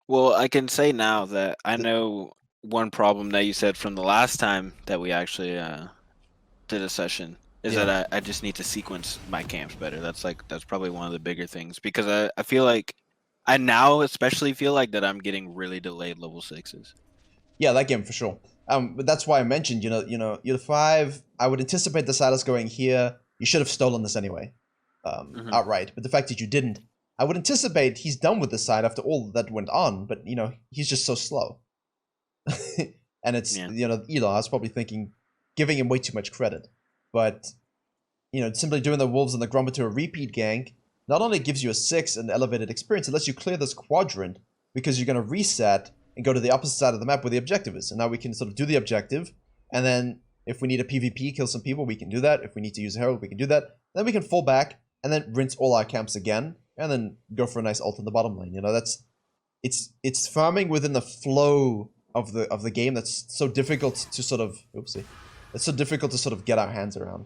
Well, I can say now that I know one problem that you said from the last time that we actually did a session is Yeah. that I just need to sequence my camps better. That's probably one of the bigger things because I feel like I now especially feel like that I'm getting really delayed level sixes. Yeah, that game for sure. But that's why I mentioned, you're 5. I would anticipate the Silas going here. You should have stolen this anyway, Hmm. outright. But the fact that you didn't, I would anticipate he's done with this side after all that went on. But he's just so slow, and it's Yeah. Eli. I was probably thinking, giving him way too much credit. But simply doing the Wolves and the Grumber to a repeat gank not only gives you a 6 and elevated experience, it lets you clear this quadrant because you're going to reset and go to the opposite side of the map where the objective is. And now we can sort of do the objective, and then if we need a PvP, kill some people, we can do that. If we need to use a Herald, we can do that. Then we can fall back and then rinse all our camps again, and then go for a nice ult in the bottom lane. It's farming within the flow of the game that's so difficult to sort of it's so difficult to sort of get our hands around.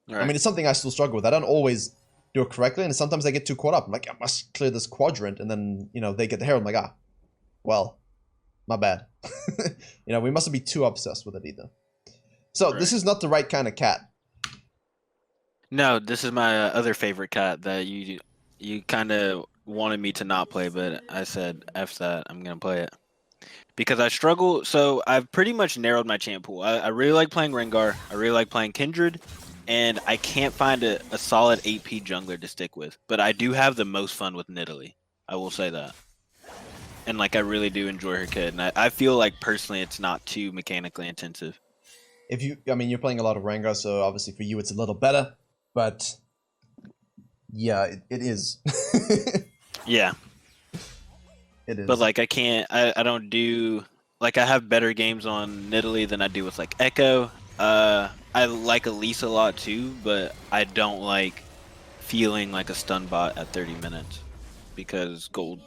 All I right. mean, it's something I still struggle with. I don't always do it correctly, and sometimes I get too caught up. I'm like, I must clear this quadrant, and then they get the Herald. I'm like, well, my bad. We mustn't be too obsessed with it either. So Right. this is not the right kind of cat. No, this is my other favorite cat that you kind of wanted me to not play, but I said F that. I'm gonna play it. Because I struggle. So I've pretty much narrowed my champ pool. I really like playing Rengar. I really like playing Kindred, and I can't find a solid 8P jungler to stick with. But I do have the most fun with Nidalee. I will say that. And like I really do enjoy her kit, and I feel like personally it's not too mechanically intensive. I mean, you're playing a lot of Rengar, so obviously for you it's a little better. But yeah, it is. Yeah, It but is. like I don't do like I have better games on Nidalee than I do with like Echo. I like Elise a lot too, but I don't like feeling like a stun bot at 30 minutes because gold.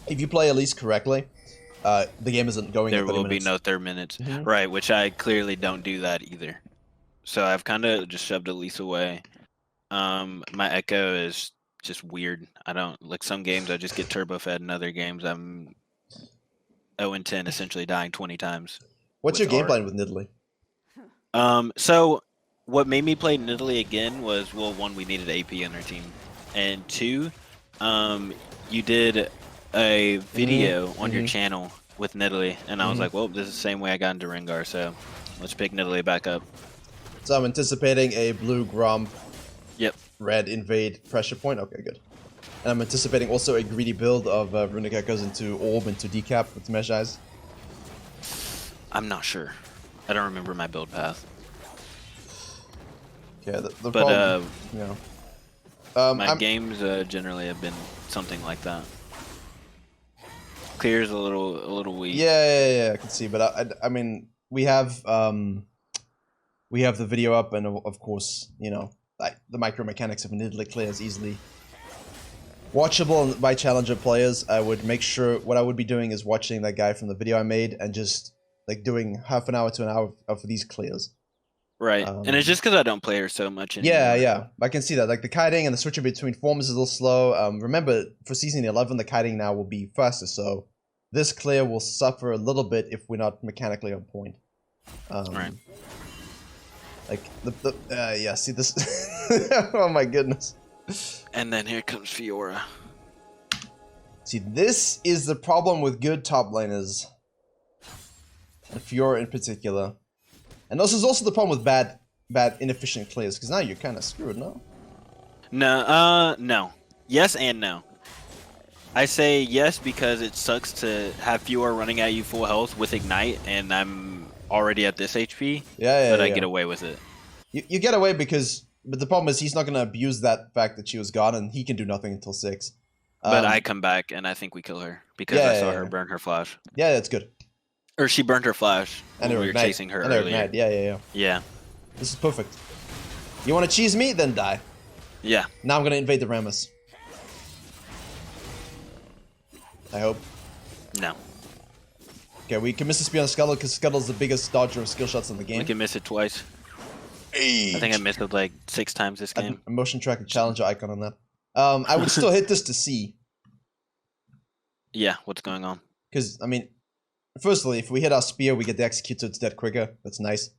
If you play Elise correctly, the game isn't going at There 30 will be minutes. no 30 minutes. Mm-hmm. Right, which I clearly don't do that either. So I've kind of just shoved Elise away. My Echo is just weird. I don't like some games I just get turbo fed, and other games I'm 0-10, essentially dying 20 times What's with your game art. plan with Nidalee? So what made me play Nidalee again was, well, one, we needed AP on our team, and two, um, you did a video on your Mm-hmm. channel with Nidalee, and I was Mm-hmm. like, well, this is the same way I got into Rengar, so let's pick Nidalee back up. So I'm anticipating a blue Gromp, Yep. red invade pressure point. Okay, good. And I'm anticipating also a greedy build of Runic Echoes into Orb into Decap with Mesh Eyes. I'm not sure. I don't remember my build path, Okay, the but problem, you know. my I'm games generally have been something like that. Clear's a little weak. yeah, I can see, but I mean we have the video up, and of course like the micro mechanics of Nidalee Clear is easily watchable by challenger players. I would make sure what I would be doing is watching that guy from the video I made and just like doing half an hour to an hour of these clears. Right, and it's just because I don't play her so much anymore. Yeah, I can see that. Like the kiting and the switching between forms is a little slow. Remember, for season 11, the kiting now will be faster, so this clear will suffer a little bit if we're not mechanically on point. Right. Like yeah. See this? Oh my goodness. And then here comes Fiora. See, this is the problem with good top laners, and Fiora in particular. And this is also the problem with bad inefficient clears, because now you're kind of screwed, no? No. Yes and no. I say yes because it sucks to have Fiora running at you full health with Ignite, and I'm already at this HP, but I get away with it. You get away but the problem is he's not going to abuse that fact that she was gone, and he can do nothing until 6. But I come back, and I think we kill her, because I saw her burn her flash. Yeah, that's good. Or she burned her flash And when we were chasing her earlier. Yeah. Yeah. This is perfect. You want to cheese me? Then die. Yeah. Now I'm going to invade the Rammus. I hope. No. Okay, we can miss the spear on Scuttle because Scuttle's the biggest dodger of skill shots in the game. We can miss it twice. I think I missed it like 6 times this game. A motion tracker challenger icon on that. I would still hit this to C. Yeah, what's going on? Because, I mean, firstly, if we hit our spear, we get the execute, so it's dead quicker. That's nice.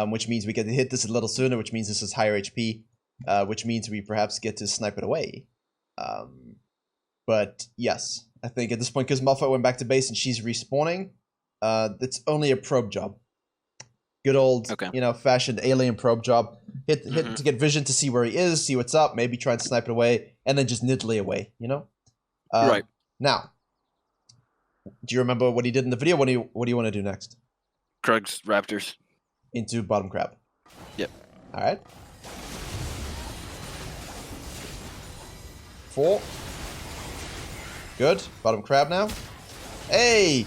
Which means we get to hit this a little sooner, which means this is higher HP, which means we perhaps get to snipe it away. But yes, I think at this point, because Malphite went back to base and she's respawning, it's only a probe job. Good old, fashioned alien probe job. Hit to get vision to see where he is, see what's up, maybe try and snipe it away, and then just niddly away, Right. Now, do you remember what he did in the video? What do you want to do next? Krug's Raptors. Into bottom crab. Yep. Alright. 4. Good. Bottom crab now. Hey!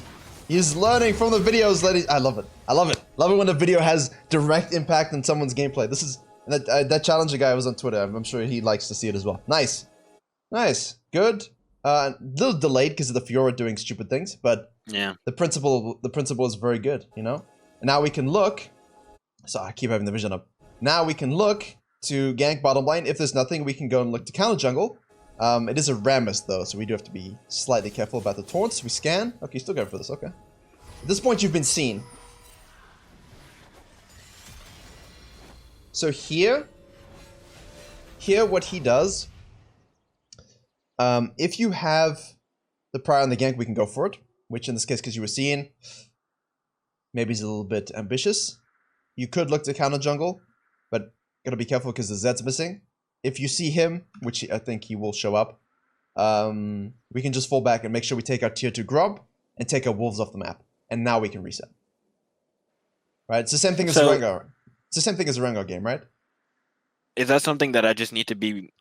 He's learning from the videos that I love it. I love it. Love it when a video has direct impact on someone's gameplay. This is... That challenger guy was on Twitter. I'm sure he likes to see it as well. Nice. Nice. Good. A little delayed because of the Fiora doing stupid things, but yeah, the principle is very good, And now we can look. So I keep having the vision up. Now we can look to gank bottom lane. If there's nothing, we can go and look to counter jungle. It is a Rammus though, so we do have to be slightly careful about the taunts. We scan. Okay, still going for this. Okay. At this point, you've been seen. So here, what he does. If you have the prior on the gank, we can go for it. Which in this case, because you were seen, maybe he's a little bit ambitious. You could look to counter jungle, but gotta be careful because the Zed's missing. If you see him, which I think he will show up, we can just fall back and make sure we take our tier 2 Grub and take our Wolves off the map. And now we can reset. Right? It's the same thing as Rengar. It's the same thing as a Rengar game, right? Is that something that I just need to be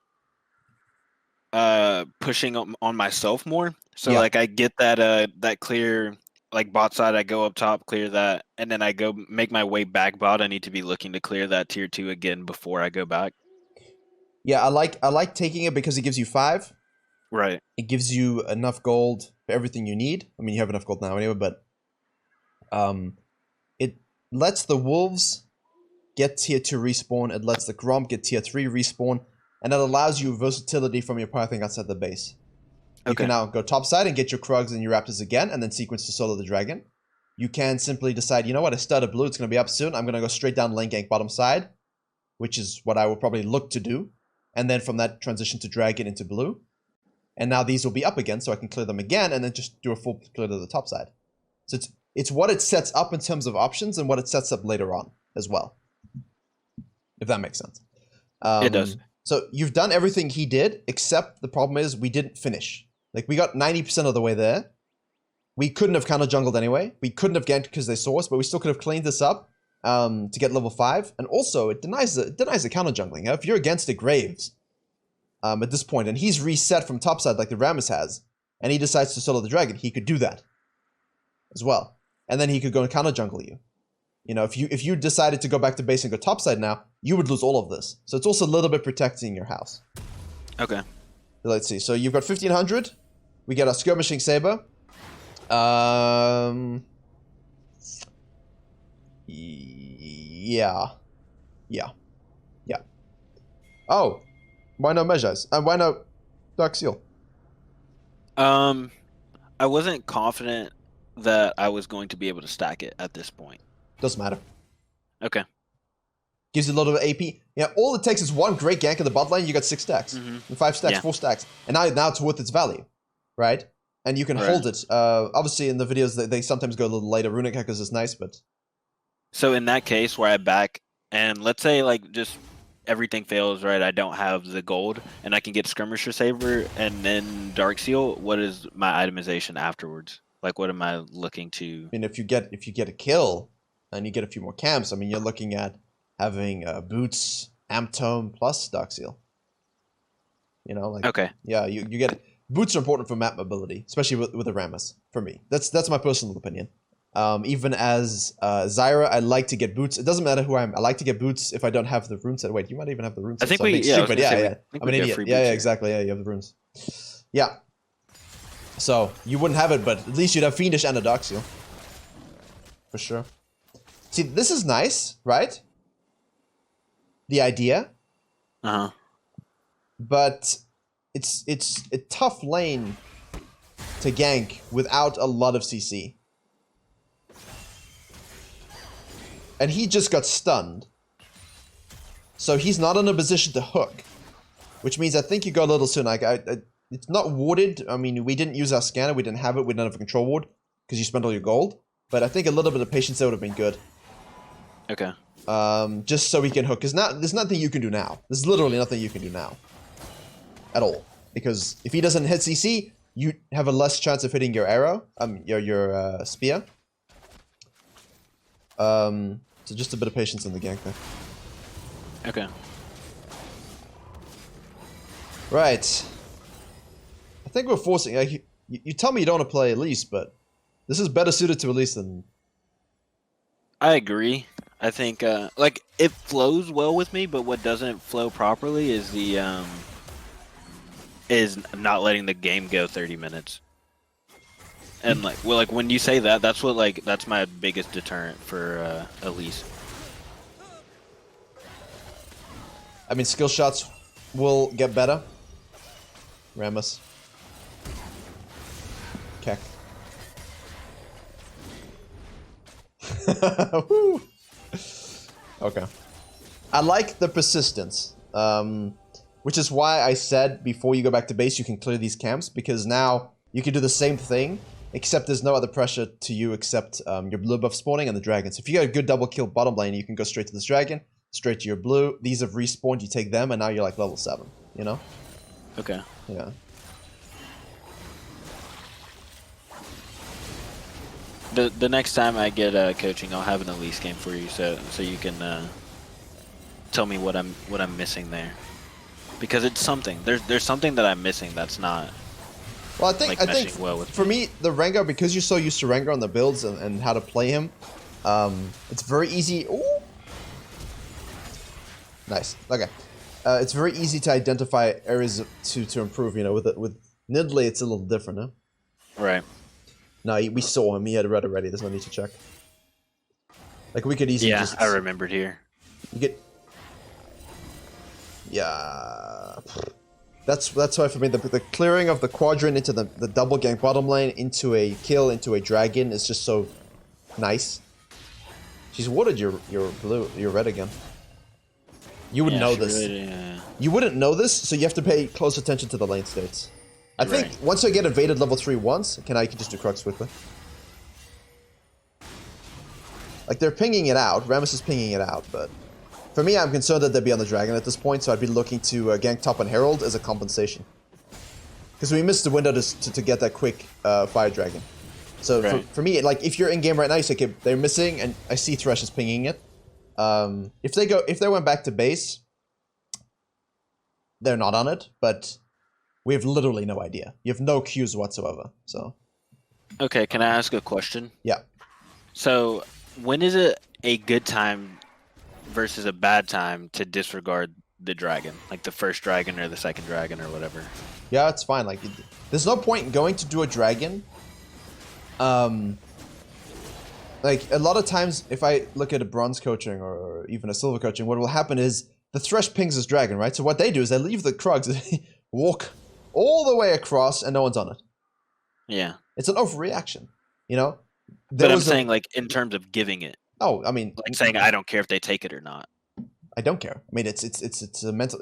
pushing on myself more? So like I get that clear like bot side, I go up top, clear that, and then I go make my way back bot. I need to be looking to clear that tier 2 again before I go back. Yeah, I like taking it because it gives you 5. Right. It gives you enough gold for everything you need. I mean, you have enough gold now anyway, but it lets the Wolves get tier 2 respawn. It lets the Gromp get tier 3 respawn, and it allows you versatility from your pathing outside the base. You can now go topside and get your Krugs and your Raptors again, and then sequence to solo the Dragon. You can simply decide, you know what, I started blue, it's going to be up soon, I'm going to go straight down lane gank bottom side, which is what I will probably look to do. And then from that, transition to Dragon into blue. And now these will be up again, so I can clear them again, and then just do a full clear to the top side. So it's what it sets up in terms of options, and what it sets up later on as well. If that makes sense. It does. So you've done everything he did, except the problem is we didn't finish. Like, we got 90% of the way there. We couldn't have counter jungled anyway. We couldn't have ganked because they saw us, but we still could have cleaned this up to get level 5. And also, it denies the counter jungling. If you're against the Graves at this point, and he's reset from topside like the Rammus has, and he decides to solo the Dragon, he could do that as well. And then he could go and counter jungle you. If you decided to go back to base and go topside now, you would lose all of this. So it's also a little bit protecting your house. Okay. Let's see. So you've got 1500. We get our skirmishing saber. Yeah. Oh, why no measures? Why no Dark Seal? I wasn't confident that I was going to be able to stack it at this point. Doesn't matter. Okay. Gives you a lot of AP. Yeah, all it takes is one great gank in the bot lane, you got 6 stacks. And 5 stacks, 4 stacks. And now it's worth its value. Right? And you can hold it. Obviously, in the videos, they sometimes go a little later. Runic Hackers is nice, but... So in that case where I back, and let's say like just everything fails, right? I don't have the gold, and I can get Skirmisher Saber and then Dark Seal. What is my itemization afterwards? Like, what am I looking to... I mean, if you get a kill, and you get a few more camps, I mean, you're looking at having Boots, Amp Tome, plus Dark Seal. Okay. Yeah, you get it. Boots are important for map mobility, especially with the Rammus, for me. That's my personal opinion. Even as Zyra, I like to get boots. It doesn't matter who I am. I like to get boots if I don't have the rune set. Wait, you might even have the rune set. I think so we, yeah, I'm an idiot. Yeah, exactly. Yeah, you have the runes. Yeah. So, you wouldn't have it, but at least you'd have Fiendish and a Dark Seal. For sure. See, this is nice, right? The idea. Uh-huh. But it's a tough lane to gank without a lot of CC. And he just got stunned. So he's not in a position to hook. Which means I think you got a little soon. Like, it's not warded. I mean, we didn't use our scanner. We didn't have it. We didn't have a control ward. Because you spent all your gold. But I think a little bit of patience there would have been good. Okay. Just so we can hook. Because now, there's nothing you can do now. There's literally nothing you can do now. At all. Because if he doesn't hit CC, you have a less chance of hitting your arrow. Your spear. So just a bit of patience in the gank there. Okay. Right. I think we're forcing... Like, you tell me you don't want to play Elise, but this is better suited to Elise than... I agree. I think, like, it flows well with me, but what doesn't flow properly is the, is not letting the game go 30 minutes. And, like, well, like, when you say that, that's what, like, that's my biggest deterrent for, Elise. I mean, skill shots will get better. Rammus. Keck. Woo. Okay. I like the persistence. Which is why I said before you go back to base, you can clear these camps, because now you can do the same thing, except there's no other pressure to you except your blue buff spawning and the dragons. If you got a good double kill bottom lane, you can go straight to this dragon, straight to your blue. These have respawned, you take them, and now you're like level 7, you know? Okay. Yeah. The next time I get coaching, I'll have an Elise game for you, so you can tell me what I'm missing there, because it's something. There's something that I'm missing that's not. Well, I think well with for me, the Rengar, because you're so used to Rengar on the builds and how to play him, it's very easy. Ooh. Nice. Okay. It's very easy to identify areas to improve. You know, with Nidley, it's a little different, huh? Right. No, we saw him. He had red already. There's no need to check. Like, we could easily just... I remembered here. You get... Yeah... That's why for me, the clearing of the quadrant into the double gank bottom lane, into a kill, into a dragon is just so nice. She's warded your red again. You wouldn't know this. Really, You wouldn't know this, so you have to pay close attention to the lane states. I think Right. once I get invaded level 3 once, you can just do Crux quickly. Like, they're pinging it out. Rammus is pinging it out, but... For me, I'm concerned that they'd be on the dragon at this point, so I'd be looking to gank top and Herald as a compensation. Because we missed the window to get that quick fire dragon. So Right. for me, like, if you're in game right now, you say, okay, they're missing, and I see Thresh is pinging it. If they went back to base, they're not on it, but we have literally no idea. You have no cues whatsoever, so... Okay, can I ask a question? Yeah. So, when is it a good time versus a bad time to disregard the dragon? Like the first dragon or the second dragon or whatever? Yeah, it's fine. Like, there's no point in going to do a dragon. Like, a lot of times, if I look at a bronze coaching or even a silver coaching, what will happen is the Thresh pings his dragon, right? So what they do is they leave the Krugs, walk all the way across, and no one's on it. Yeah. It's an overreaction, you know? But I'm saying, like, in terms of giving it. Oh, I mean... Like saying, I don't care if they take it or not. I don't care. I mean, it's a mental...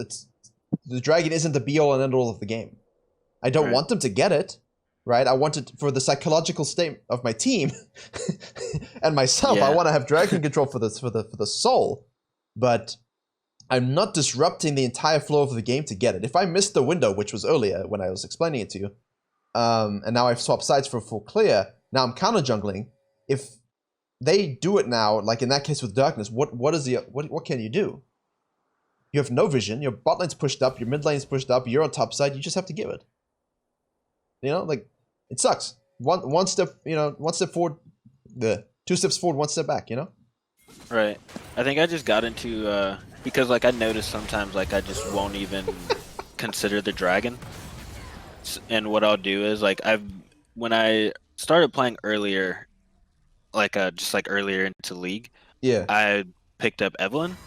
The dragon isn't the be-all and end-all of the game. I don't want them to get it, right? I want it for the psychological state of my team and myself. Yeah. I want to have dragon control for the soul, but I'm not disrupting the entire flow of the game to get it. If I missed the window, which was earlier when I was explaining it to you, and now I've swapped sides for full clear, now I'm counter jungling. If they do it now, like in that case with darkness, what can you do? You have no vision. Your bot lane's pushed up. Your mid lane's pushed up. You're on top side. You just have to give it. You know, like, it sucks. One step, you know, one step forward, two steps forward, one step back. You know. Right. I think I just got into because like I noticed sometimes like I just won't even consider the dragon, and what I'll do is like when I started playing earlier, like just like earlier into League, Yeah. I picked up Evelyn.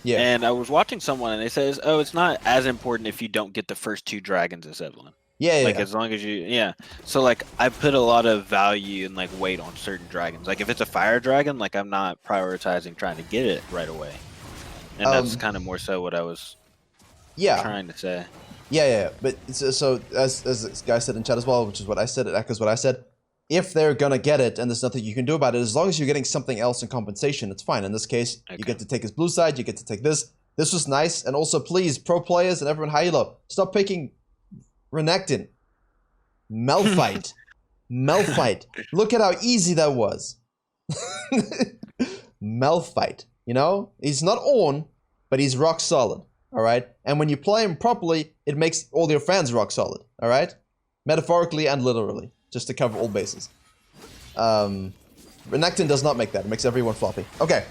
Yeah. And I was watching someone and they says, oh, it's not as important if you don't get the first 2 dragons as Evelyn. Yeah, Like yeah. as long as you, yeah. So like I put a lot of value and like weight on certain dragons. Like if it's a fire dragon, like I'm not prioritizing trying to get it right away. And that's kind of more so what I was Yeah. trying to say. Yeah. But so as this guy said in chat as well, which is what I said, it echoes what I said. If they're gonna get it and there's nothing you can do about it, as long as you're getting something else in compensation, it's fine. In this case, you get to take his blue side, you get to take this. This was nice, and also please, pro players and everyone high elo, stop picking Renekton. Malphite. Malphite. Look at how easy that was. Malphite. You know? He's not on, but he's rock solid. Alright? And when you play him properly, it makes all your fans rock solid. Alright? Metaphorically and literally. Just to cover all bases. Renekton does not make that. It makes everyone floppy. Okay.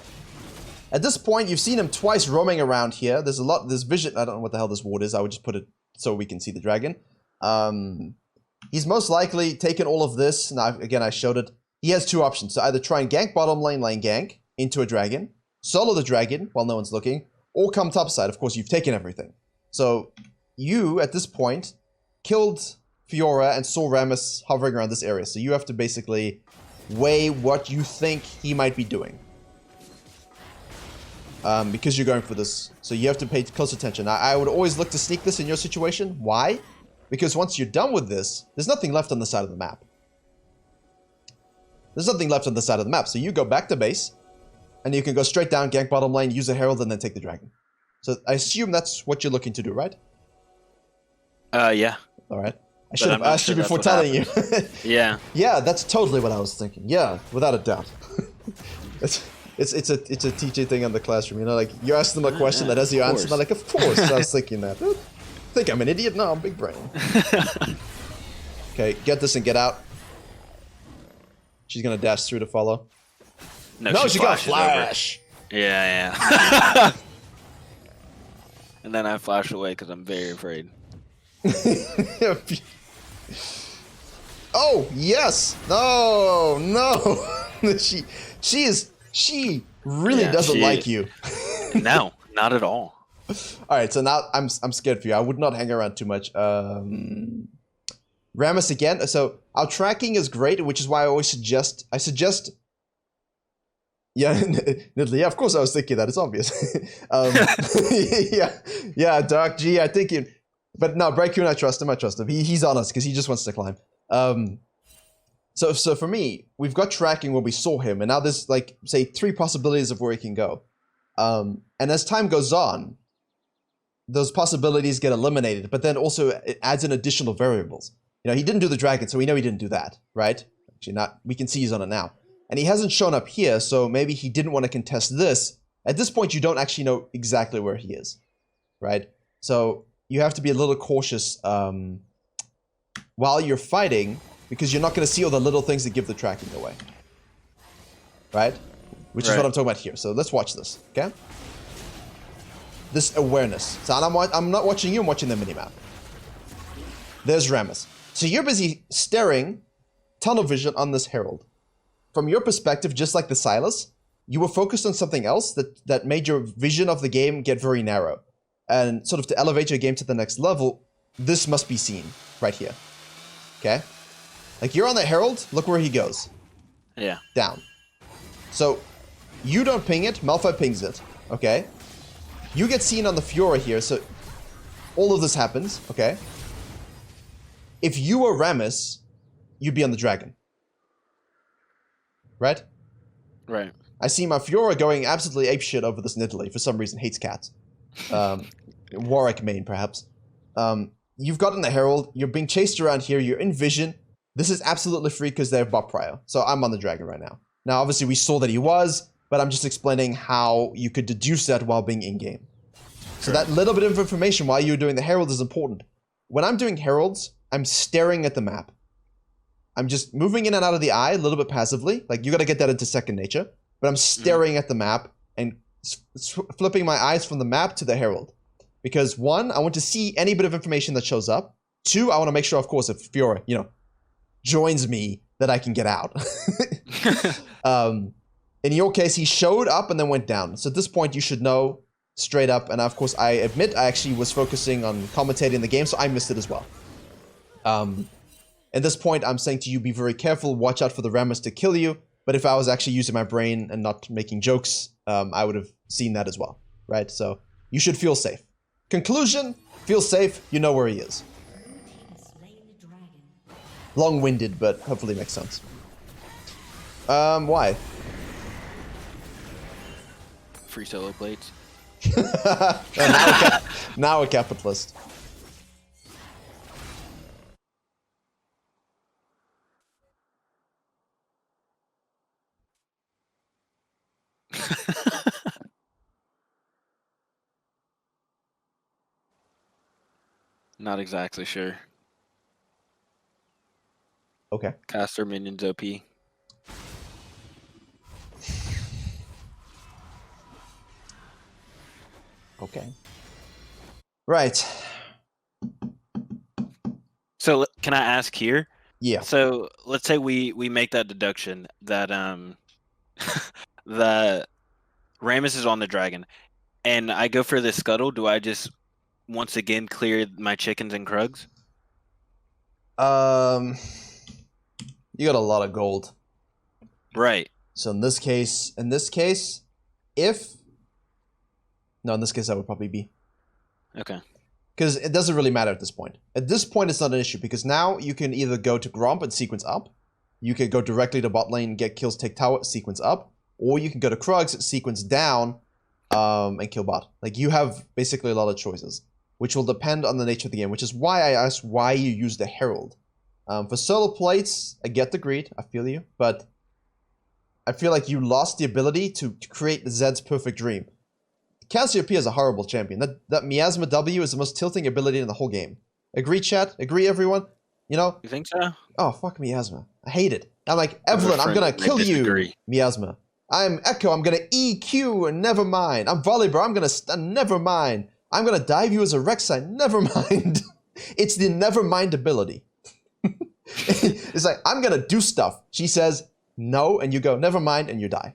At this point, you've seen him twice roaming around here. There's vision. I don't know what the hell this ward is. I would just put it so we can see the dragon. He's most likely taken all of this. Now, again, I showed it. He has two options. So either try and gank bottom lane gank into a dragon, solo the dragon while no one's looking, or come topside. Of course, you've taken everything. So you, at this point, killed Fiora and saw Rammus hovering around this area. So you have to basically weigh what you think he might be doing. Because you're going for this. So you have to pay close attention. I would always look to sneak this in your situation. Why? Because once you're done with this, there's nothing left on the side of the map. There's nothing left on the side of the map. So you go back to base, and you can go straight down, gank bottom lane, use a herald, and then take the dragon. So I assume that's what you're looking to do, right? Yeah. Alright. I should have asked you before telling you. Yeah. Yeah, that's totally what I was thinking. Yeah, without a doubt. It's a TJ thing in the classroom, you know, like you ask them a question that has your answer, and they're like, of course, I was thinking that. I think I'm an idiot? No, I'm big brain. Okay, get this and get out. She's gonna dash through to follow. No, she got flash! Over. Yeah. And then I flash away because I'm very afraid. Oh, yes! No! She really doesn't like you. No, not at all. Alright, so now I'm scared for you. I would not hang around too much. Rammus again. So our tracking is great, which is why I always suggest yeah, Nidalee, yeah, of course I was thinking that, it's obvious. yeah, Dark G, I think you, but no, Virkayu, I trust him. He's honest because he just wants to climb. So for me, we've got tracking where we saw him, and now there's like, say, 3 possibilities of where he can go. And as time goes on, those possibilities get eliminated, but then also it adds in additional variables. You know, he didn't do the dragon, so we know he didn't do that, right? Actually not, we can see he's on it now. And he hasn't shown up here, so maybe he didn't want to contest this. At this point, you don't actually know exactly where he is, right? So you have to be a little cautious while you're fighting, because you're not going to see all the little things that give the tracking away. Right? Which is what I'm talking about here. So let's watch this, okay? This awareness. So I'm not watching you, I'm watching the minimap. There's Rammus. So you're busy staring, tunnel vision on this herald. From your perspective, just like the Silas, you were focused on something else that made your vision of the game get very narrow. And sort of to elevate your game to the next level, this must be seen right here. Okay? Like, you're on the herald, look where he goes. Yeah. Down. So, you don't ping it, Malphite pings it, okay? You get seen on the Fiora here, so all of this happens, okay? If you were Rammus, you'd be on the dragon. Right? Right. I see my Fiora going absolutely apeshit over this Nidalee, for some reason hates cats. Warwick main, perhaps. You've gotten the herald, you're being chased around here, you're in vision. This is absolutely free because they have bot prio. So I'm on the dragon right now. Now, obviously, we saw that he was, but I'm just explaining how you could deduce that while being in-game. So that little bit of information while you're doing the herald is important. When I'm doing heralds, I'm staring at the map. I'm just moving in and out of the eye a little bit passively. Like, you got to get that into second nature. But I'm staring at the map and flipping my eyes from the map to the herald. Because 1, I want to see any bit of information that shows up. 2, I want to make sure, of course, if Fiora, joins me, that I can get out. In your case, he showed up and then went down. So at this point, you should know straight up. And of course, I admit I actually was focusing on commentating the game, so I missed it as well. At this point, I'm saying to you, be very careful, watch out for the Rammus to kill you. But if I was actually using my brain and not making jokes, I would have seen that as well, right? So you should feel safe. Conclusion, feel safe, you know where he is. Long-winded, but hopefully makes sense. Why? Free solo plates. Now a capitalist. Not exactly sure. Okay. Caster minions OP. Okay. Right. So can I ask here? Yeah. So let's say we make that deduction that that Rammus is on the dragon, and I go for the scuttle. Do I just once again clear my chickens and krugs? You got a lot of gold. Right. So in this case, if no, in this case, that would probably be Okay. because it doesn't really matter at this point. At this point, it's not an issue because now you can either go to Gromp and sequence up, you can go directly to bot lane, get kills, take tower, sequence up, or you can go to Krugs, sequence down, and kill bot. Like you have basically a lot of choices, which will depend on the nature of the game. Which is why I asked why you use the Herald. For solo plates, I get the greed, I feel you, but I feel like you lost the ability to create Zed's perfect dream. Cassiopeia is a horrible champion. That Miasma W is the most tilting ability in the whole game. Agree, chat? Agree, everyone? You know? You think so? Oh, fuck Miasma. I hate it. I'm like, Evelyn, I'm gonna kill you, Miasma. I'm Echo, I'm gonna EQ, and never mind. I'm Volibear, I'm gonna never mind. I'm gonna dive you as a Rek'Sai, never mind. It's the never mind ability. It's like, I'm gonna do stuff. She says no, and you go, never mind, and you die.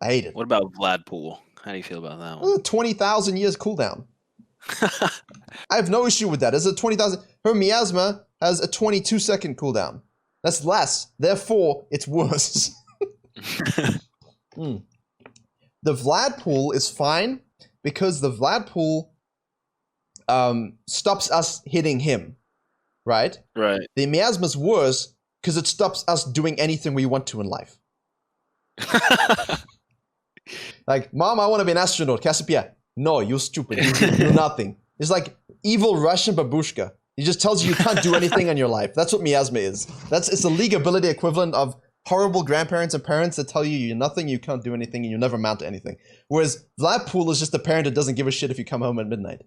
I hate it. What about Vladpool? How do you feel about that one? 20,000 years cooldown. I have no issue with that. It's a 20,000. Her Miasma has a 22-second cooldown. That's less. Therefore, it's worse. The Vladpool is fine because the Vladpool stops us hitting him. Right? Right. The Miasma's worse because it stops us doing anything we want to in life. Like, Mom, I want to be an astronaut. Cassiopeia, no, you're stupid. You're nothing. It's like evil Russian babushka. He just tells you you can't do anything in your life. That's what miasma is. It's a league ability equivalent of horrible grandparents and parents that tell you you're nothing, you can't do anything, and you never amount to anything. Whereas Vladpool is just a parent that doesn't give a shit if you come home at midnight.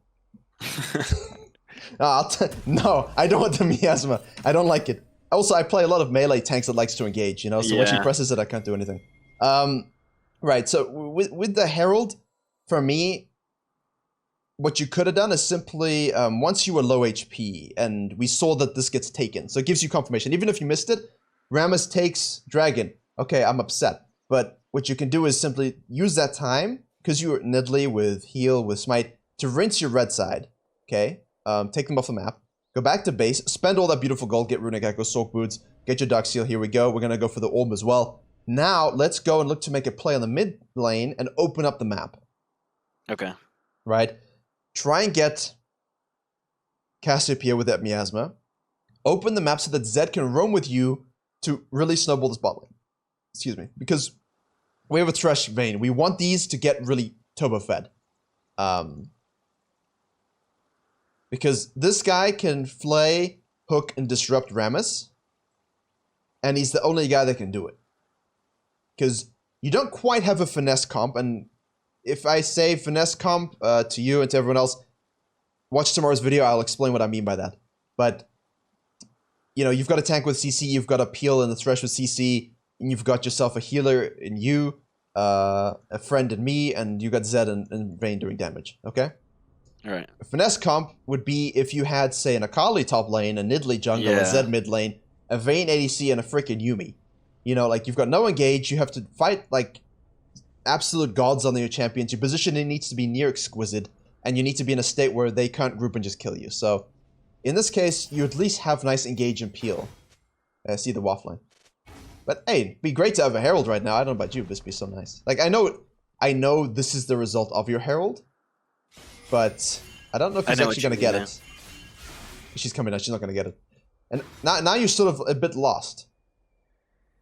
No, I don't want the miasma. I don't like it. Also, I play a lot of melee tanks that likes to engage, you know, so when she presses it, I can't do anything. Right, so with the Herald, for me, what you could have done is simply, once you were low HP, and we saw that this gets taken, so it gives you confirmation. Even if you missed it, Rammus takes Dragon. Okay, I'm upset. But what you can do is simply use that time, because you're Nidalee with Heal, with Smite, to rinse your red side, okay? Take them off the map, go back to base, spend all that beautiful gold, get Runic Echo, Soak Boots, get your Dark Seal, here we go. We're going to go for the Orb as well. Now, let's go and look to make a play on the mid lane and open up the map. Okay. Right? Try and get Cassiopeia with that miasma. Open the map so that Zed can roam with you to really snowball this bot lane. Excuse me. Because we have a Thresh Vayne. We want these to get really turbo fed. Because this guy can flay, hook, and disrupt Rammus. And he's the only guy that can do it. Because you don't quite have a finesse comp, and if I say finesse comp to you and to everyone else, watch tomorrow's video, I'll explain what I mean by that. But, you know, you've got a tank with CC, you've got a Peel and a Thresh with CC, and you've got yourself a healer in you, a friend in me, and you got Zed and Vayne doing damage, okay? Alright. A finesse comp would be if you had, say, an Akali top lane, a Nidalee jungle, a Zed mid lane, a Vayne ADC, and a freaking Yuumi. You know, like, you've got no engage, you have to fight, like, absolute gods on your champions. Your positioning needs to be near exquisite, and you need to be in a state where they can't group and just kill you. So, in this case, you at least have nice engage and peel. I see the waffling. But hey, it'd be great to have a Herald right now. I don't know about you, but this would be so nice. Like, I know this is the result of your Herald, but I don't know if he's actually going to get it. She's coming out. She's not going to get it. And now you're sort of a bit lost.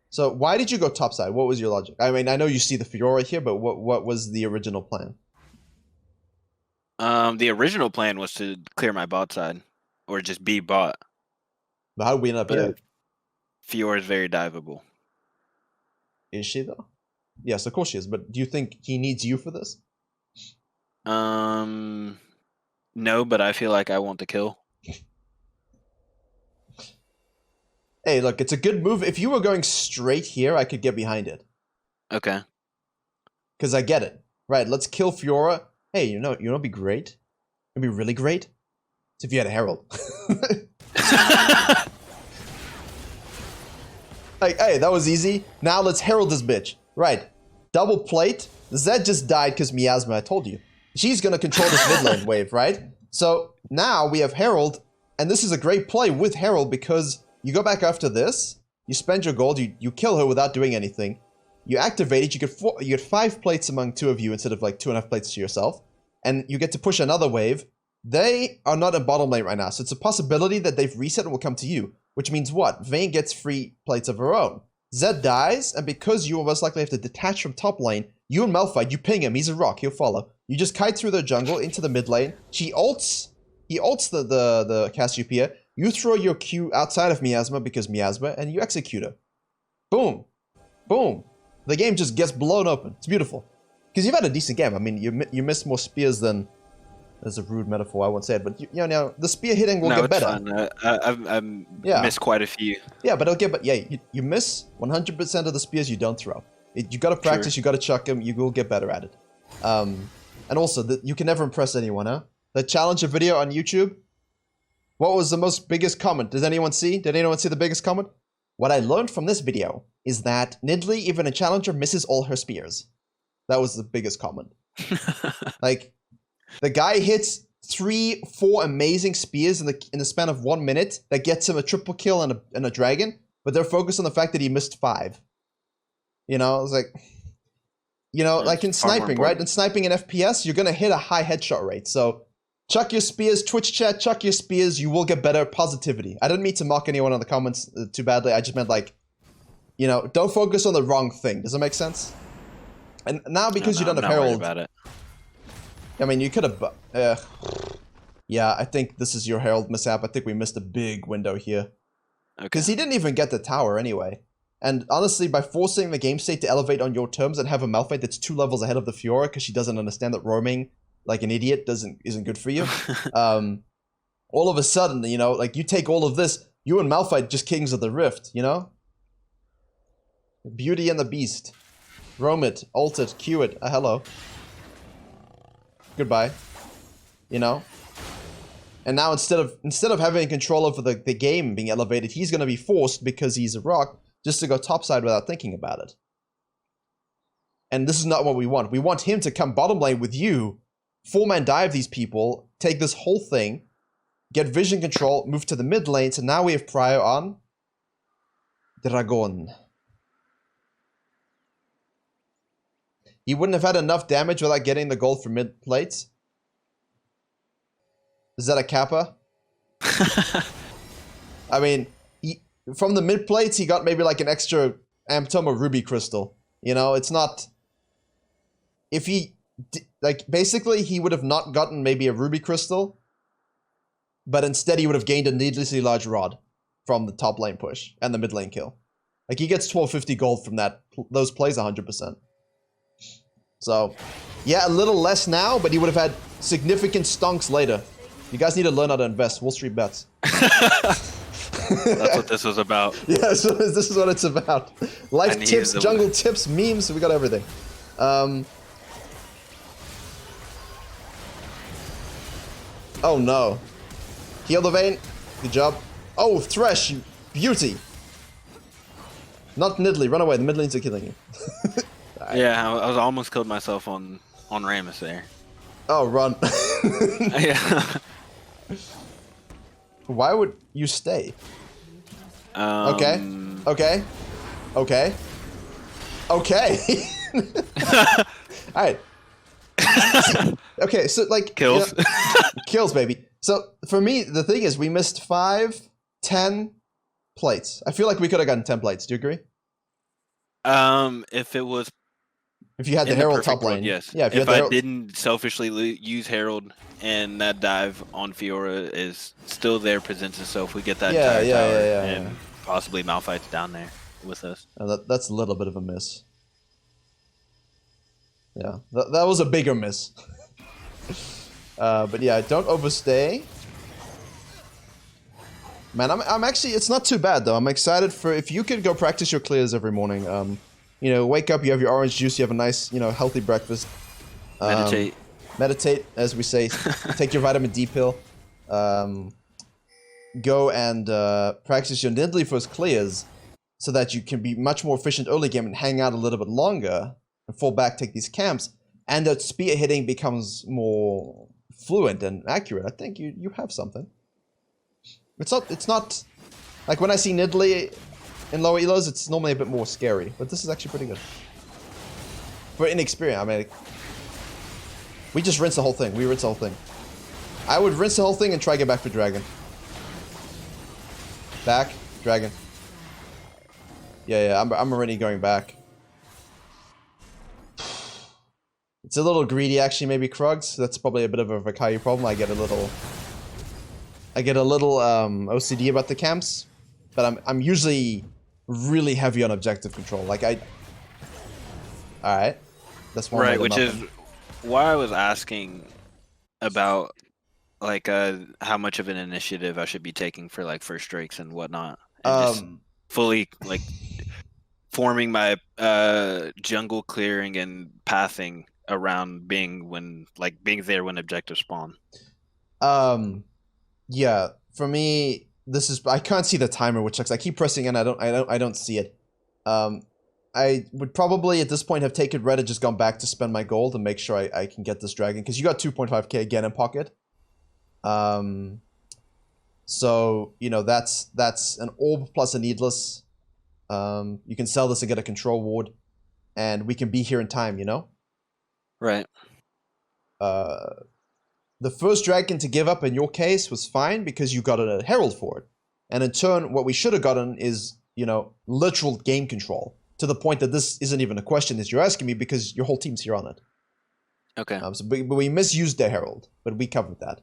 So why did you go topside? What was your logic? I mean, I know you see the Fiora here, but what was the original plan? The original plan was to clear my bot side, or just be bot. But how did we end up here? Fiora is very diveable. Is she though? Yes, of course she is. But do you think he needs you for this? No, but I feel like I want the kill. Hey, look, it's a good move. If you were going straight here, I could get behind it. Okay. Because I get it. Right, let's kill Fiora. Hey, you know it'd be great? It'd be really great? It's if you had a Herald. Like, hey, that was easy. Now let's Herald this bitch. Right. Double plate. Zed just died because Miasma, I told you. She's going to control this mid lane wave, right? So now we have Herald, and this is a great play with Herald because you go back after this, you spend your gold, you kill her without doing anything. You activate it, you get 5 plates among 2 of you instead of like 2.5 plates to yourself. And you get to push another wave. They are not in bottom lane right now, so it's a possibility that they've reset and will come to you. Which means what? Vayne gets 3 plates of her own. Zed dies, and because you will most likely have to detach from top lane, you and Malphite, you ping him, he's a rock, he'll follow. You just kite through the jungle into the mid lane. He ults the Cassiopeia. You throw your Q outside of Miasma because Miasma, and you execute her. Boom. Boom. The game just gets blown open. It's beautiful. Because you've had a decent game. I mean, you missed more spears than... That's a rude metaphor, I won't say it, but you know, the spear hitting will get better. I've missed quite a few. Yeah, but it'll get better. Yeah, you miss 100% of the spears you don't throw. You got to practice, you got to chuck them, you will get better at it. And also, you can never impress anyone, huh? The challenger video on YouTube, what was the biggest comment? Does anyone see? Did anyone see the biggest comment? What I learned from this video is that Nidalee, even a challenger, misses all her spears. That was the biggest comment. Like, the guy hits 3-4 amazing spears in the span of 1 minute that gets him a triple kill and a dragon, but they're focused on the fact that he missed 5. You know, it's like, you know, like in sniping, right? In sniping in FPS, you're gonna hit a high headshot rate. So chuck your spears, Twitch chat, chuck your spears, you will get better positivity. I didn't mean to mock anyone in the comments too badly. I just meant like, you know, don't focus on the wrong thing. Does that make sense? And now because you don't have Herald, about it. I mean, you could have... yeah, I think this is your Herald mishap. I think we missed a big window here. Because he didn't even get the tower anyway. And honestly, by forcing the game state to elevate on your terms and have a Malphite that's 2 levels ahead of the Fiora because she doesn't understand that roaming like an idiot isn't good for you. All of a sudden, you know, like you take all of this, you and Malphite just kings of the Rift, you know? Beauty and the Beast. Roam it, ult it, Q it. Hello. Goodbye. You know? And now instead of having control over the game being elevated, he's going to be forced because he's a rock just to go topside without thinking about it. And this is not what we want. We want him to come bottom lane with you, 4-man dive these people, take this whole thing, get vision control, move to the mid lane, so now we have Prior on Dragon. He wouldn't have had enough damage without getting the gold for mid plates. Is that a Kappa? I mean, from the mid plates, he got maybe like an extra Amptom or Ruby Crystal. You know, it's not... If he... Like, basically, he would have not gotten maybe a Ruby Crystal, but instead he would have gained a needlessly large rod from the top lane push and the mid lane kill. Like, he gets 1250 gold from those plays 100%. So, yeah, a little less now, but he would have had significant stonks later. You guys need to learn how to invest. Wall Street bets. That's what this was about. Yeah, so this is what it's about. Life tips, jungle tips, memes, we got everything. Oh no. Heal the Vayne. Good job. Oh, Thresh, you beauty. Not Nidalee, run away. The mid lanes are killing you. Right. Yeah, I was almost killed myself on Rammus there. Oh, run. Yeah. Why would you stay? Okay. Um, Okay. Okay. Okay. Alright. Okay, so like Kills. kills, baby. So for me, the thing is we missed 5, 10 plates. I feel like we could have gotten 10 plates. Do you agree? If it was If you had the in the Herald perfect top world, lane. yes. Yeah, if you had If the I Herald. didn't selfishly use Herald and that dive on Fiora is still there, presents itself, we get that Yeah, entire yeah, tower yeah, yeah, and yeah. possibly Malphite's down there with us. That's a little bit of a miss. Yeah, that was a bigger miss. But yeah, don't overstay. Man, I'm actually, it's not too bad though. I'm excited for, if you could go practice your clears every morning. You know, wake up, you have your orange juice, you have a nice, you know, healthy breakfast. Meditate. Meditate, as we say. Take your vitamin D pill. Go and practice your Nidalee first clears so that you can be much more efficient early game and hang out a little bit longer and fall back, take these camps, and that spear hitting becomes more fluent and accurate. I think you have something. It's not like when I see Nidalee in lower elos, it's normally a bit more scary, but this is actually pretty good. For inexperienced, I mean, we just rinse the whole thing. We rinse the whole thing. I would rinse the whole thing and try to get back for dragon. Back, dragon. Yeah, I'm already going back. It's a little greedy, actually, maybe Krugs. That's probably a bit of a Virkayu problem. I get a little OCD about the camps, but I'm usually really heavy on objective control. Like all right, that's one. Right, which is why I was asking about like how much of an initiative I should be taking for like first drakes and whatnot, and just fully like forming my jungle clearing and pathing around being there when objectives spawn. Yeah, for me, this is, I can't see the timer, which sucks. I keep pressing and I don't see it. I would probably at this point have taken red and just gone back to spend my gold and make sure I can get this dragon, because you got 2.5k again in pocket. So you know that's an orb plus a needless. You can sell this and get a control ward, and we can be here in time. You know. Right. The first dragon to give up in your case was fine because you got a herald for it, and in turn, what we should have gotten is, you know, literal game control, to the point that this isn't even a question that you're asking me because your whole team's here on it. Okay. But we misused the herald, but we covered that.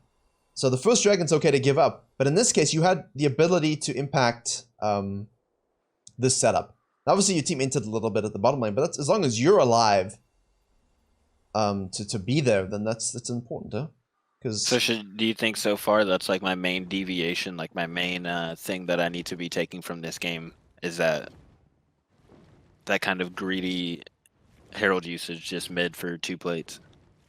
So the first dragon's okay to give up, but in this case, you had the ability to impact this setup. Obviously, your team entered a little bit at the bottom lane, but that's, as long as you're alive to be there, then that's important, huh? So do you think so far that's like my main deviation, like my main thing that I need to be taking from this game is that kind of greedy herald usage just mid for 2 plates?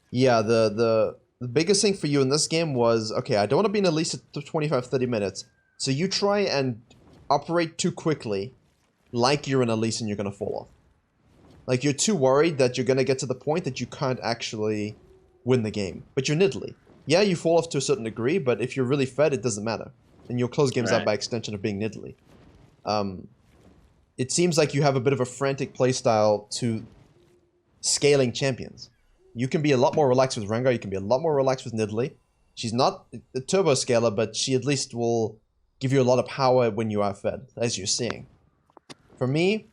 Yeah, the biggest thing for you in this game was, okay, I don't want to be in at least 25-30 minutes, so you try and operate too quickly like you're in Elise and you're going to fall off. Like, you're too worried that you're going to get to the point that you can't actually win the game. But you're Nidalee. Yeah, you fall off to a certain degree, but if you're really fed, it doesn't matter. And you'll close games out by extension of being Nidalee. It seems like you have a bit of a frantic playstyle to scaling champions. You can be a lot more relaxed with Rengar, you can be a lot more relaxed with Nidalee. She's not a turbo scaler, but she at least will give you a lot of power when you are fed, as you're seeing. For me,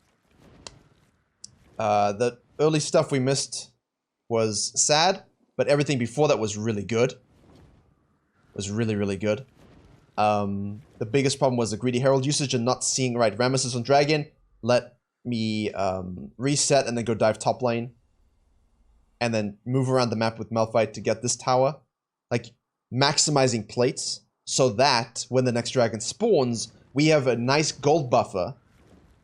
the early stuff we missed was sad, but everything before that was really good. Was really, really good. The biggest problem was the greedy herald usage and not seeing right. Ramesses on dragon. Let me reset and then go dive top lane. And then move around the map with Malphite to get this tower. Like, maximizing plates so that when the next dragon spawns, we have a nice gold buffer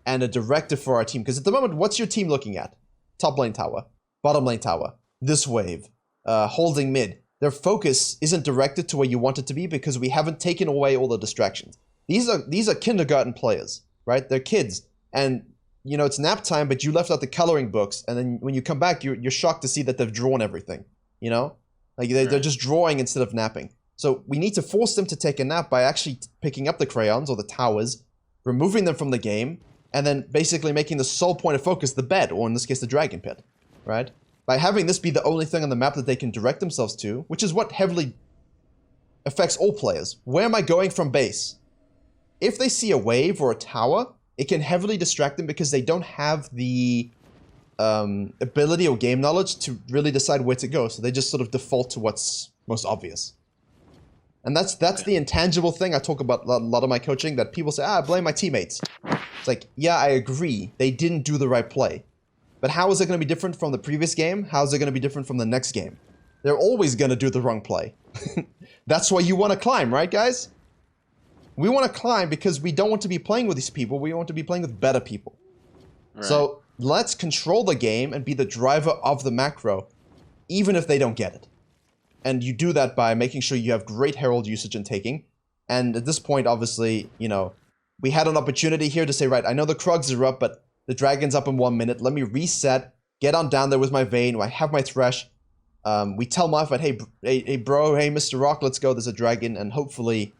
and a directive for our team. Because at the moment, what's your team looking at? Top lane tower. Bottom lane tower. This wave. Holding mid. Their focus isn't directed to where you want it to be because we haven't taken away all the distractions. These are kindergarten players, right? They're kids. And, you know, it's nap time, but you left out the coloring books. And then when you come back, you're shocked to see that they've drawn everything, you know? Like, they're just drawing instead of napping. So we need to force them to take a nap by actually picking up the crayons or the towers, removing them from the game, and then basically making the sole point of focus the bed, or in this case the dragon pit, right? By having this be the only thing on the map that they can direct themselves to, which is what heavily affects all players. Where am I going from base? If they see a wave or a tower, it can heavily distract them because they don't have the ability or game knowledge to really decide where to go. So they just sort of default to what's most obvious. And that's the intangible thing I talk about a lot of my coaching, that people say, I blame my teammates. It's like, yeah, I agree. They didn't do the right play. But how is it going to be different from the previous game? How is it going to be different from the next game? They're always going to do the wrong play. That's why you want to climb, right, guys? We want to climb because we don't want to be playing with these people. We want to be playing with better people. Right. So let's control the game and be the driver of the macro, even if they don't get it. And you do that by making sure you have great herald usage and taking. And at this point, obviously, you know, we had an opportunity here to say, right, I know the Krugs are up, but the dragon's up in 1 minute. Let me reset, get on down there with my Vayne. I have my Thresh. We tell Modified, hey, bro, hey, Mr. Rock, let's go. There's a dragon. And hopefully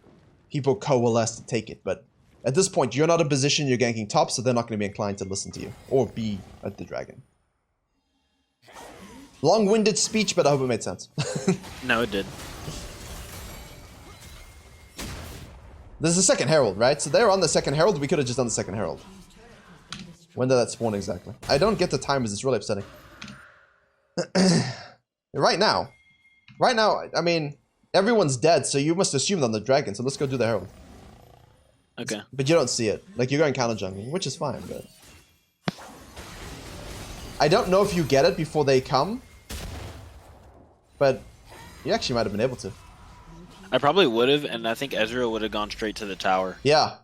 people coalesce to take it. But at this point, you're not in position. You're ganking top, so they're not going to be inclined to listen to you or be at the dragon. Long-winded speech, but I hope it made sense. No, it did. There's the second herald, right? So they're on the second herald. We could have just done the second herald. When did that spawn exactly? I don't get the timers. It's really upsetting. Right now, I mean, everyone's dead, so you must assume they're on the dragon. So let's go do the herald. Okay. But you don't see it. Like, you're going counter jungling, which is fine, but I don't know if you get it before they come, but you actually might have been able to. I probably would have, and I think Ezreal would have gone straight to the tower. Yeah.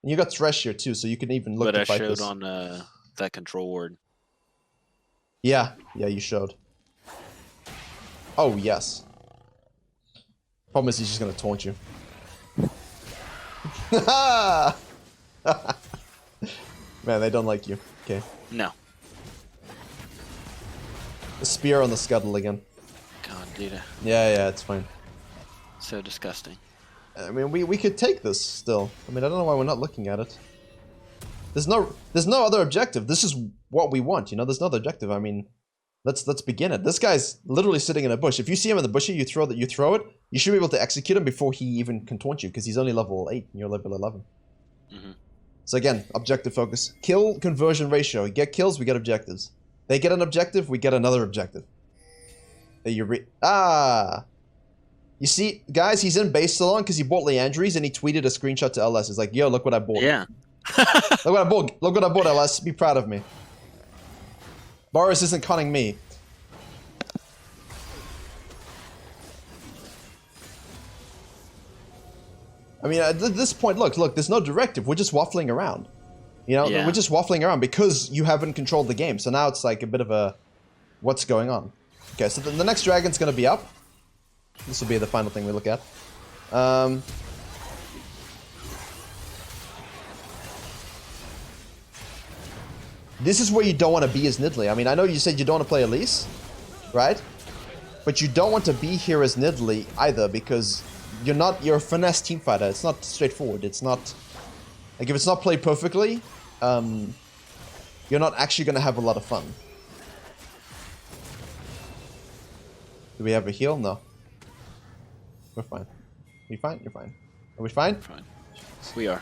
And you got Thresh here too, so you can even look to fight this. But I showed on that control ward. Yeah, you showed. Oh, yes. Problem is he's just gonna taunt you. Man, they don't like you. Okay. No. The spear on the scuttle again. God, dude. Yeah, it's fine. So disgusting. I mean, we could take this still. I mean, I don't know why we're not looking at it. There's no other objective. This is what we want, you know? There's no other objective. I mean, let's begin it. This guy's literally sitting in a bush. If you see him in the bush here, you throw it, you should be able to execute him before he even can taunt you, because he's only level 8 and you're level 11. Mm-hmm. So again, objective focus. Kill conversion ratio. You get kills, we get objectives. They get an objective, we get another objective. You see, guys, he's in base so long because he bought Leandries and he tweeted a screenshot to LS. He's like, yo, look what I bought. Yeah. Look what I bought. Look what I bought, LS. Be proud of me. Boris isn't conning me. I mean, at this point, look, there's no directive. We're just waffling around. You know, we're just waffling around because you haven't controlled the game. So now it's like a bit of a, what's going on? Okay, so the next dragon's going to be up. This will be the final thing we look at. This is where you don't want to be as Nidalee. I mean, I know you said you don't want to play Elise, right? But you don't want to be here as Nidalee either, because you're a finesse team fighter. It's not straightforward. It's not, like, if it's not played perfectly, you're not actually going to have a lot of fun. Do we have a heal? No. We're fine. Are you fine? You're fine. Are we fine? Fine. We are.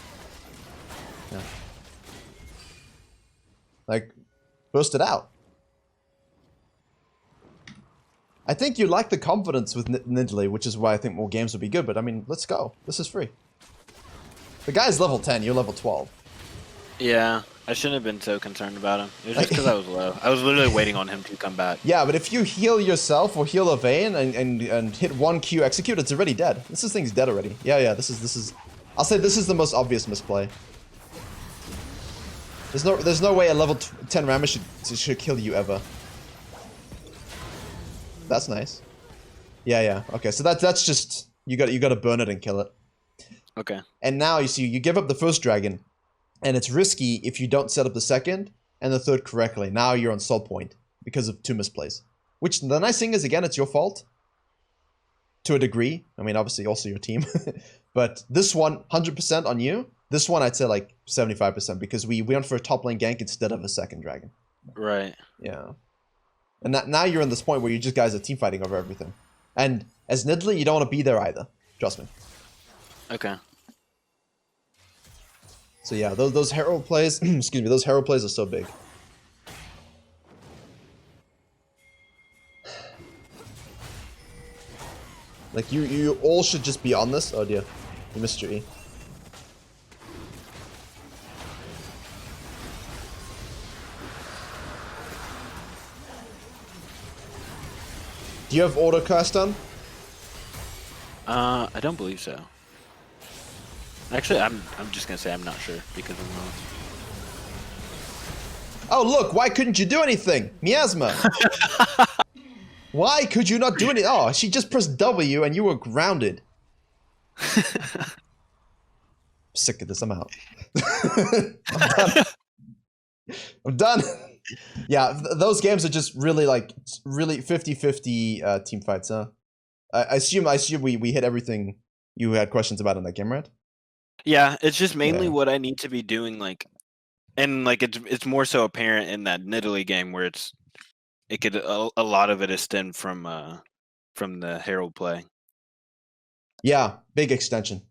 Yeah. Like, burst it out. I think you lack the confidence with Nidalee, which is why I think more games would be good, but I mean, let's go. This is free. The guy's level 10, you're level 12. Yeah, I shouldn't have been so concerned about him. It was just because I was low. I was literally waiting on him to come back. Yeah, but if you heal yourself or heal a Vayne and hit one Q execute, it's already dead. This thing's dead already. Yeah, this is... I'll say this is the most obvious misplay. There's no way a level 10 Rammer should kill you ever. That's nice. Yeah. Okay, so that's just you got to burn it and kill it. Okay. And now you see you give up the first dragon, and it's risky if you don't set up the second and the third correctly. Now you're on soul point because of 2 misplays. Which the nice thing is, again, it's your fault. to a degree. I mean, obviously, also your team. But this one, 100% on you. This one, I'd say like 75% because we went for a top lane gank instead of a second dragon. Right. Yeah. And now you're in this point where you just guys are team fighting over everything. And as Nidalee, you don't want to be there either. Trust me. Okay. So yeah, those Herald plays, excuse me, those Herald plays are so big. Like you all should just be on this. Oh dear, you missed your E. Do you have auto cast on? I don't believe so. Actually, I'm just gonna say I'm not sure because I'm not. Oh look, why couldn't you do anything, Miasma? Why could you not do anything? Oh, she just pressed W and you were grounded. Sick of this. I'm out. I'm done. I'm done. Yeah, those games are just really like really 50-50 team fights, huh? I assume we hit everything you had questions about in that game, right? Yeah, it's just mainly Yeah. what I need to be doing, like, and like it's more so apparent in that Nidalee game where a lot of it is stemmed from the Herald play. Yeah, big extension.